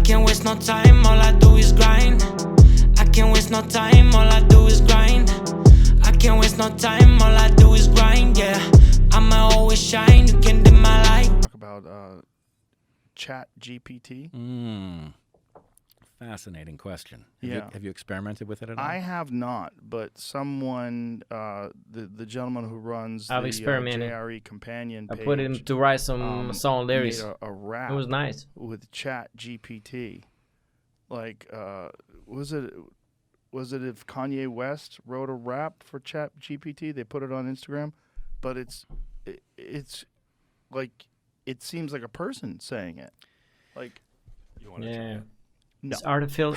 can't waste no time, all I do is grind. I can't waste no time, all I do is grind. I can't waste no time, all I do is grind, yeah. I'ma always shine, you can dim my light. Talk about ChatGPT. Fascinating question. Yeah. Have you experimented with it at all? I have not, but someone, the gentleman who runs I've the experimented. JRE companion I page, put him to write some song lyrics. made a rap It was nice. with ChatGPT. Like, was it if Kanye West wrote a rap for ChatGPT? They put it on Instagram, but it's like, it seems like a person saying it. Like, You want to try it? no. It's artificial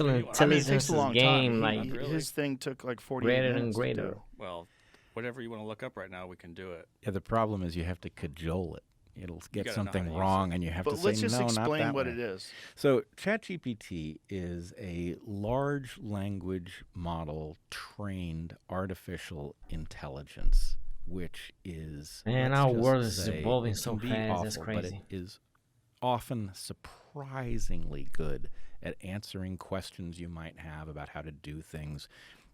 I mean, it intelligence takes a long game, time. like His thing took like 48 greater minutes and to greater. do. Well, whatever you want to look up right now, we can do it. Yeah, the problem is you have to cajole it. It'll get gotta know how to something use wrong, and you have But to say, let's just no, not explain that what way. it is. So ChatGPT is a large language model trained artificial intelligence, which is, Man, let's our just world is say, evolving it so can be fast, that's awful, but crazy. it is often surprisingly good at answering questions you might have about how to do things.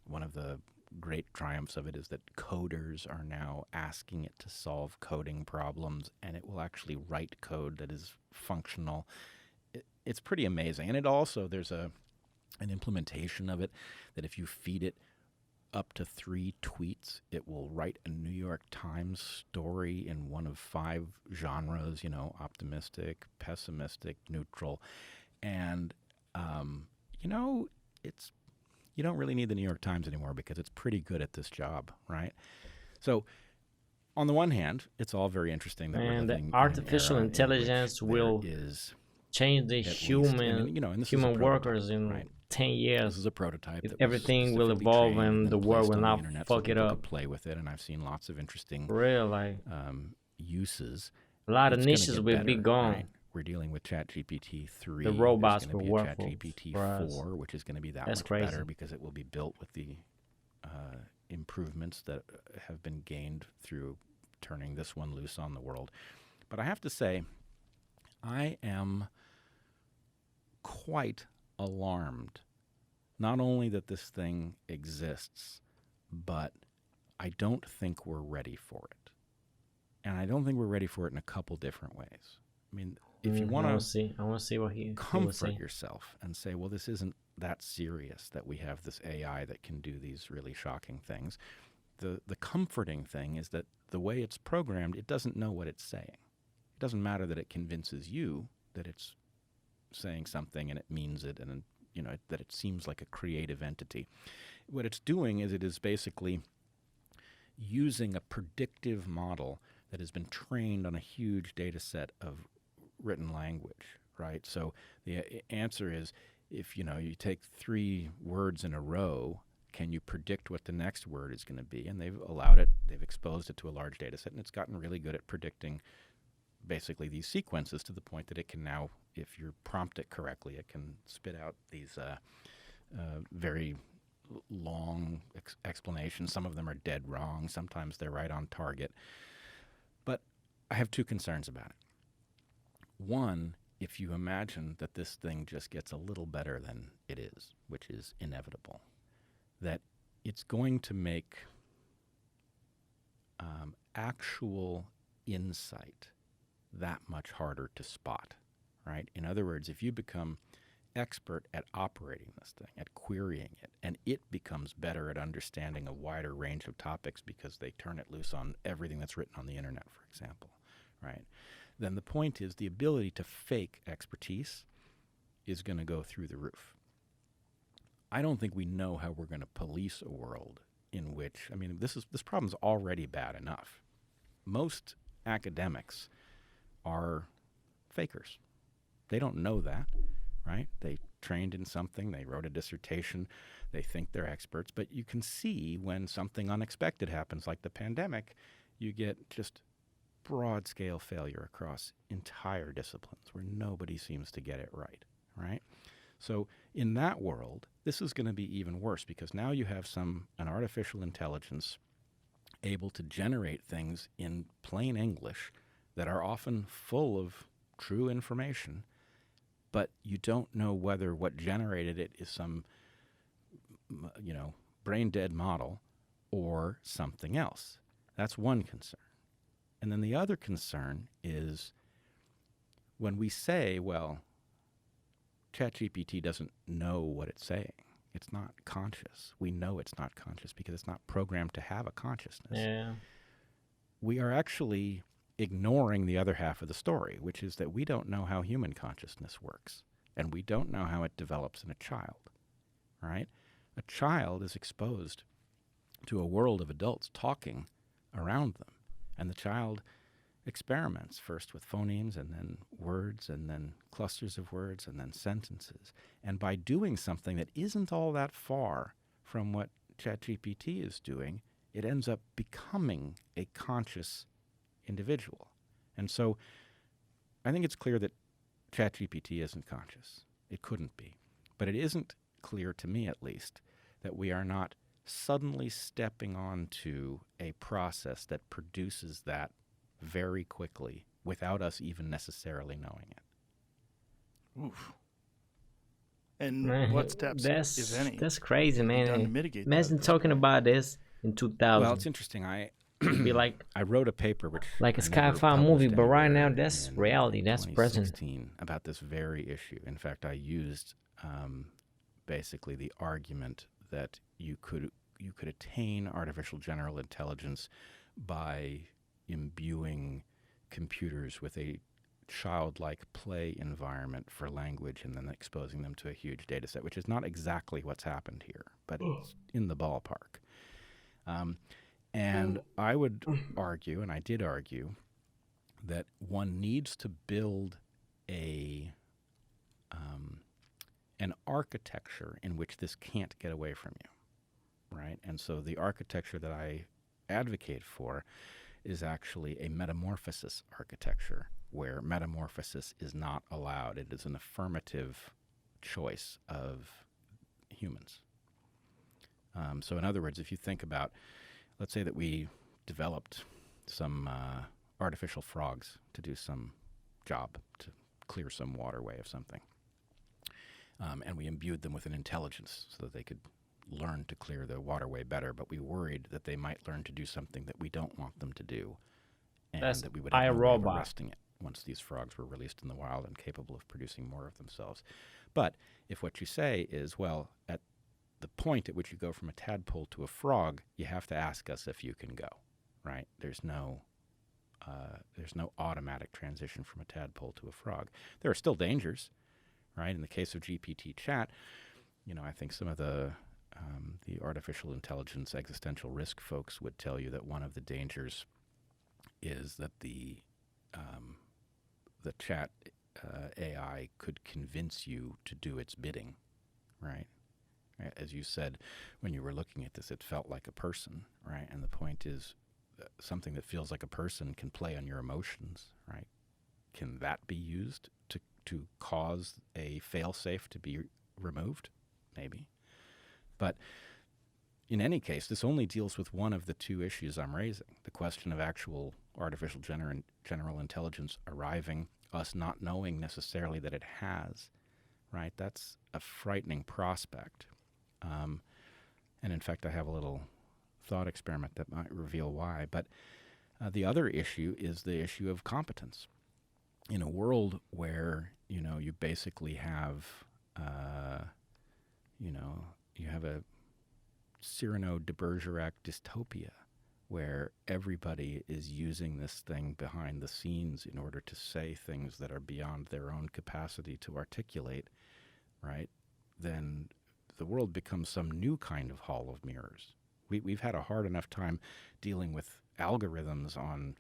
One of the great triumphs of it is that coders are now asking it to solve coding problems, and it will actually write code that is functional. It's pretty amazing. And it also, there's an implementation of it that if you feed it up to 3 tweets, it will write a New York Times story in one of 5 genres, optimistic, pessimistic, neutral. And, you don't really need the New York Times anymore because it's pretty good at this job, right? So, on the one hand, it's all very interesting that we're And living the artificial in an era in intelligence which will there is change the at least- human and this is a human prototype, workers in right? 10 This years. is a prototype. If That everything will was evolve specifically trained and the then world placed will on not the internet fuck so it people up. could play with it, and I've seen lots of interesting For real, like uses. a lot of It's gonna niches get will be better, gone. right? We're dealing with ChatGPT 3. The robots There's gonna will be a work ChatGPT for us. 4, which is going to be that That's much crazy. better because it will be built with the improvements that have been gained through turning this one loose on the world. But I have to say, I am quite alarmed, not only that this thing exists, but I don't think we're ready for it. And I don't think we're ready for it in a couple different ways. I mean, if you want to I want to see what he will comfort say. yourself and say, well, this isn't that serious that we have this AI that can do these really shocking things. The comforting thing is that the way it's programmed, it doesn't know what it's saying. It doesn't matter that it convinces you that it's saying something and it means it, and that it seems like a creative entity. What it's doing is it is basically using a predictive model that has been trained on a huge data set of written language, right? So the answer is, if you take 3 words in a row, can you predict what the next word is going to be? And they've exposed it to a large data set, and it's gotten really good at predicting basically these sequences to the point that it can now, if you prompt it correctly, it can spit out these very long explanations. Some of them are dead wrong. Sometimes they're right on target. But I have 2 concerns about it. One, if you imagine that this thing just gets a little better than it is, which is inevitable, that it's going to make actual insight that much harder to spot, right? In other words, if you become expert at operating this thing, at querying it, and it becomes better at understanding a wider range of topics because they turn it loose on everything that's written on the internet, for example, right? Then the point is the ability to fake expertise is going to go through the roof. I don't think we know how we're going to police a world in which, this problem's already bad enough. Most academics are fakers. They don't know that, right? They trained in something, they wrote a dissertation, they think they're experts, but you can see when something unexpected happens, like the pandemic, you get just broad-scale failure across entire disciplines where nobody seems to get it right, right? So in that world, this is going to be even worse because now you have an artificial intelligence able to generate things in plain English that are often full of true information, but you don't know whether what generated it is some, brain dead model or something else. That's one concern. And then the other concern is when we say, well, ChatGPT doesn't know what it's saying. It's not conscious. We know it's not conscious because it's not programmed to have a consciousness. Yeah. We are actually ignoring the other half of the story, which is that we don't know how human consciousness works, and we don't know how it develops in a child, right? A child is exposed to a world of adults talking around them, and the child experiments first with phonemes and then words and then clusters of words and then sentences. And by doing something that isn't all that far from what ChatGPT is doing, it ends up becoming a conscious individual. And so I think it's clear that ChatGPT isn't conscious. It couldn't be. But it isn't clear, to me at least, that we are not suddenly stepping onto a process that produces that very quickly without us even necessarily knowing it. Oof. And Man, what steps, if any, that's crazy, have you done to man. mitigate that Imagine at this talking point? about this in 2000. Well, it's interesting. I It'd be like I wrote a paper which Like a I never sci-fi movie, published but right now anywhere that's in reality, that's present. 2016 about this very issue. In fact, I used basically the argument that you could attain artificial general intelligence by imbuing computers with a childlike play environment for language and then exposing them to a huge data set, which is not exactly what's happened here, but it's in the ballpark. And I would argue, and I did argue, that one needs to build an architecture in which this can't get away from you, right? And so the architecture that I advocate for is actually a metamorphosis architecture, where metamorphosis is not allowed. It is an affirmative choice of humans. So in other words, if you think about, let's say that we developed some artificial frogs to do some job, to clear some waterway of something. And we imbued them with an intelligence so that they could learn to clear the waterway better, but we worried that they might learn to do something that we don't want them to do, and That's that we would have no way of iRobot. arresting it once these frogs were released in the wild and capable of producing more of themselves. But if what you say is, well, at the point at which you go from a tadpole to a frog, you have to ask us if you can go, right? There's no automatic transition from a tadpole to a frog. There are still dangers, right? In the case of GPT chat, I think some of the artificial intelligence existential risk folks would tell you that one of the dangers is that the chat AI could convince you to do its bidding, right? As you said, when you were looking at this, it felt like a person, right? And the point is, something that feels like a person can play on your emotions, right? Can that be used to cause a fail-safe to be removed? Maybe. But in any case, this only deals with one of the two issues I'm raising, the question of actual artificial general intelligence arriving, us not knowing necessarily that it has, right? That's a frightening prospect. And in fact, I have a little thought experiment that might reveal why. But the other issue is the issue of competence. In a world where, you basically have, you have a Cyrano de Bergerac dystopia where everybody is using this thing behind the scenes in order to say things that are beyond their own capacity to articulate, right? Then the world becomes some new kind of hall of mirrors. We've had a hard enough time dealing with algorithms on,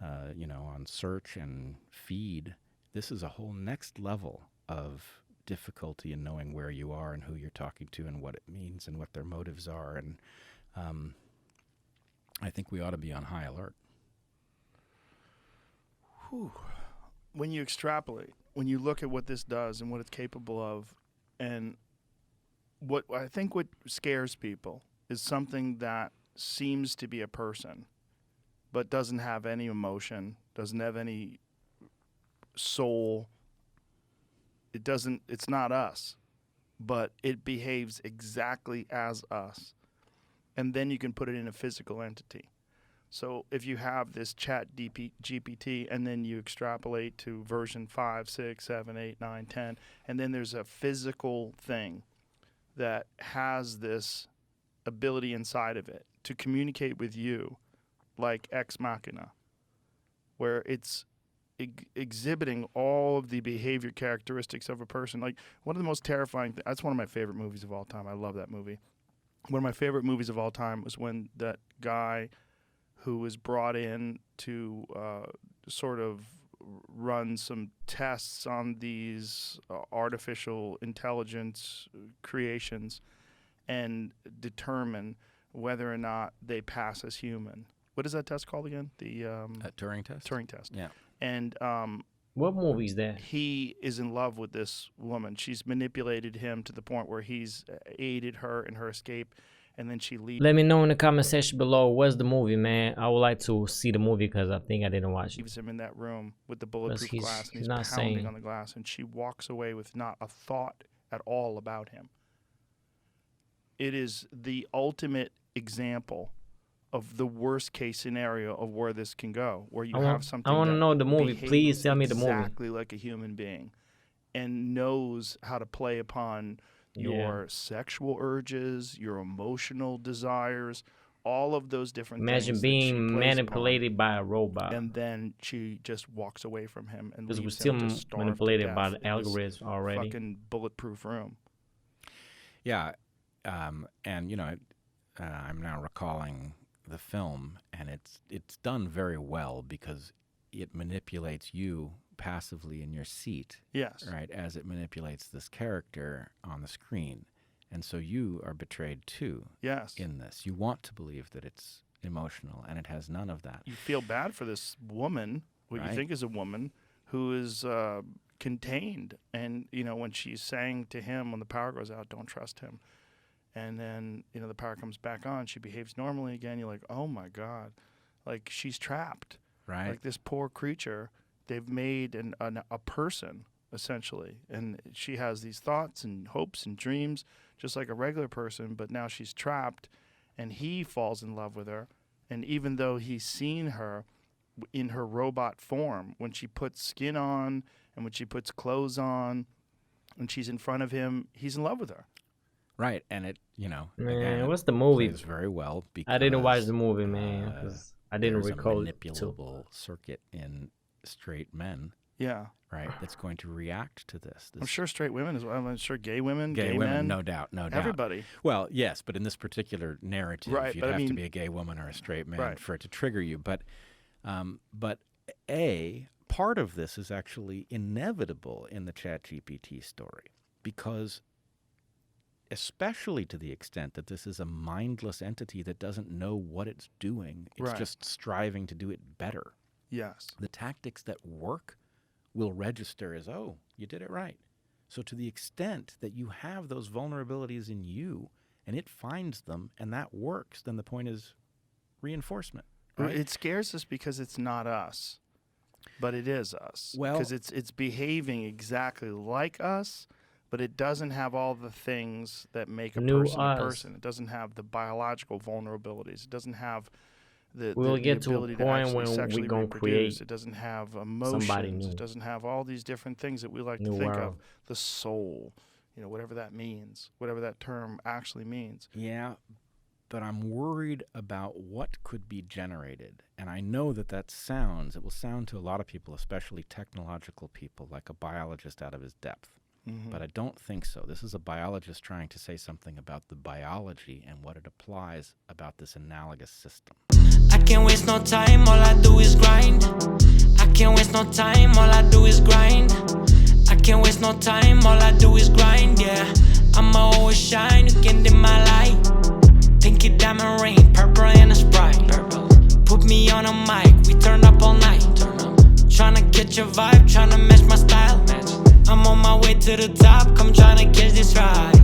on search and feed. This is a whole next level of difficulty in knowing where you are and who you're talking to and what it means and what their motives are. And I think we ought to be on high alert. Whew. When you extrapolate, when you look at what this does and what it's capable of, and what scares people is something that seems to be a person, but doesn't have any emotion, doesn't have any soul, it's not us, but it behaves exactly as us. And then you can put it in a physical entity. So if you have this ChatGPT and then you extrapolate to version 5, 6, 7, 8, 9, 10, and then there's a physical thing that has this ability inside of it to communicate with you like Ex Machina, where it's exhibiting all of the behavior characteristics of a person. Like, one of the most terrifying that's one of my favorite movies of all time. I love that movie. One of my favorite movies of all time was when that guy who was brought in to sort of run some tests on these artificial intelligence creations and determine whether or not they pass as human. What is that test called again? The Turing test? Turing test. Yeah. And What movie is that? he is in love with this woman. She's manipulated him to the point where he's aided her in her escape, and then she leaves. Let me know in the comment section below. What's the movie, man? I would like to see the movie because I think I didn't watch it. Leaves him in that room with the bulletproof He's- glass, and he's he's not pounding saying- on the glass, and she walks away with not a thought at all about him. It is the ultimate example of the worst case scenario of where this can go, where you have something. I want to that know the movie. behaves Please tell me the movie. exactly like a human being, and knows how to play upon your sexual urges, your emotional desires, all of those different Imagine things that she being plays manipulated by a robot. upon. And then she just walks away from him and Because we're leaves still him to starve manipulated to by death the in this algorithms already. fucking bulletproof room. Yeah, and I'm now recalling the film, and it's done very well because it manipulates you passively in your seat, Yes. right, as it manipulates this character on the screen, and so you are betrayed too. Yes. In this, you want to believe that it's emotional, and it has none of that. You feel bad for this woman, what Right. you think is a woman, who is contained. And, when she's saying to him when the power goes out, don't trust him. And then, the power comes back on, she behaves normally again. You're like, oh my God. Like, she's trapped. Right. Like, this poor creature, they've made a person, essentially. And she has these thoughts and hopes and dreams, just like a regular person, but now she's trapped, and he falls in love with her. And even though he's seen her in her robot form, when she puts skin on and when she puts clothes on and she's in front of him, he's in love with her. Right, and it, Man, again, what's the movie? plays very well because I didn't watch the movie, man. 'Cause I didn't there's recall a it too. manipulable circuit in straight men, Yeah. right, that's going to react to this. I'm sure straight women as well. I'm sure gay women, Gay gay women, men, no doubt. everybody. Well, yes, but in this particular narrative, Right, you'd but I have to mean- be a gay woman or a straight man Right. for it to trigger you. But part of this is actually inevitable in the ChatGPT story because, especially to the extent that this is a mindless entity that doesn't know what it's doing, it's Right. just striving to do it better. Yes. The tactics that work will register as, oh, you did it right. So to the extent that you have those vulnerabilities in you and it finds them and that works, then the point is reinforcement. Right? It scares us because it's not us, but it is us. Well- because it's behaving exactly like us, but it doesn't have all the things that make a New person us. a person. It doesn't have the biological vulnerabilities. It doesn't have the We'll the get to a ability to point actually when we sexually gonna reproduce. create It doesn't have somebody emotions. new. It doesn't have all these different things that we like to New think world. of. The soul, whatever that means, whatever that term actually means. Yeah, but I'm worried about what could be generated. And I know that it will sound to a lot of people, especially technological people, like a biologist out of his depth. But I don't think so. This is a biologist trying to say something about the biology and what it applies about this analogous system. I can't waste no time, all I do is grind. I can't waste no time, all I do is grind. I can't waste no time, all I do is grind, yeah. I'ma always shine, you can dim my light. Pinky diamond ring, purple and a Sprite. Put me on a mic, we turn up all night. Tryna catch your vibe, tryna match my style. I'm on my way to the top, come tryna catch this ride.